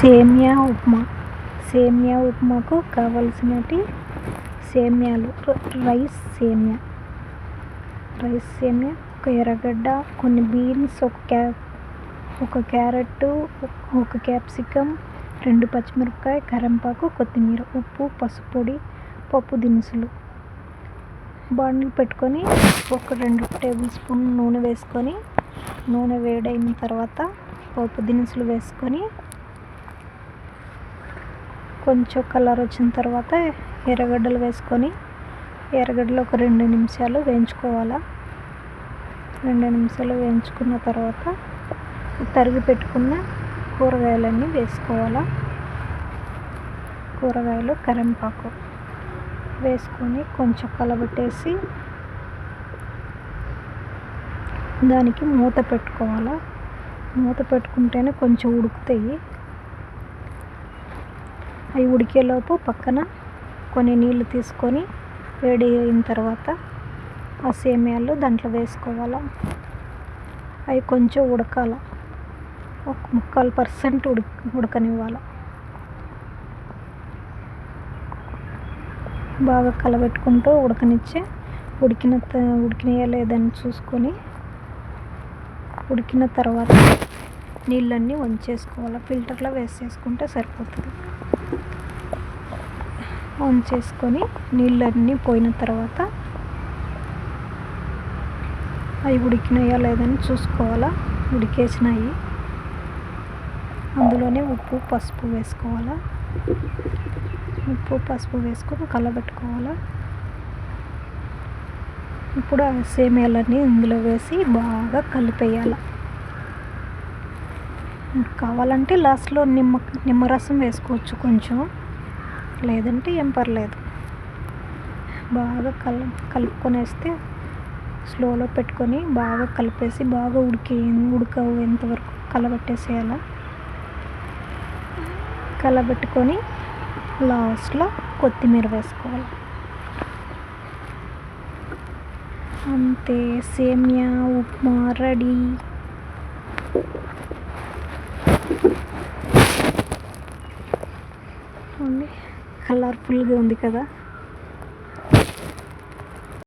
సేమియా ఉప్మా. సేమియా ఉప్మాకు కావలసినటి సేమియాలు రైస్ సేమియా, ఒక ఎర్రగడ్డ, కొన్ని బీన్స్, ఒక క్యారెట్, ఒక క్యాప్సికమ్, 2 పచ్చిమిరపకాయ, కరివేపాకు, కొత్తిమీర, ఉప్పు, పసుపు పొడి, పప్పు దినుసులు. బాండిల్ పెట్టుకొని ఒక 2 టేబుల్ స్పూన్ నూనె వేసుకొని, నూనె వేడైన తర్వాత పప్పు దినుసులు వేసుకొని కొంచెం కలర్ వచ్చిన తర్వాత ఎర్రగడ్డలు వేసుకొని, ఎర్రగడ్డలు ఒక 2 నిమిషాలు వేయించుకోవాలి. 2 నిమిషాలు వేయించుకున్న తర్వాత తరిగి పెట్టుకున్న కూరగాయలన్నీ వేసుకోవాలి. కూరగాయలు, కరివేపాకు వేసుకొని కొంచెం కలబెట్టేసి దానికి మూత పెట్టుకోవాలి. మూత పెట్టుకుంటేనే కొంచెం ఉడుకుతాయి. అవి ఉడికేలోపు పక్కన కొన్ని నీళ్ళు తీసుకొని వేడి అయిన తర్వాత ఆ సేమియాలు దాంట్లో వేసుకోవాలి. అవి కొంచెం ఉడకాలి, ఒక 3/4% ఉడకనివ్వాలి. బాగా కలబెట్టుకుంటూ ఉడికినాయా లేదని చూసుకొని, ఉడికిన తర్వాత నీళ్ళన్నీ వంచేసుకోవాలి. ఫిల్టర్లో వేసేసుకుంటే సరిపోతుంది. వంచేసుకొని నీళ్ళన్నీ పోయిన తర్వాత అవి ఉడికినాయా లేదని చూసుకోవాలా. ఉడికేసినాయి. అందులోనే ఉప్పు, పసుపు వేసుకోవాలా. ఉప్పు, పసుపు వేసుకొని కలబెట్టుకోవాలా. ఇప్పుడు ఆ సేమియాలన్నీ ఇందులో వేసి బాగా కలిపేయాలి. కావాలంటే లాస్ట్లో నిమ్మరసం వేసుకోవచ్చు కొంచెం, లేదంటే ఏం పర్లేదు. బాగా కలుపుకొనేస్తే స్లోలో పెట్టుకొని బాగా కలిపేసి బాగా ఉడకేంతవరకు కలబెట్టేసేయాలి. కలబెట్టుకొని లాస్ట్లో కొత్తిమీర వేసుకోవాలి. అంతే, సేమియా ఉప్మా రెడీ. కలర్ఫుల్గా ఉంది కదా.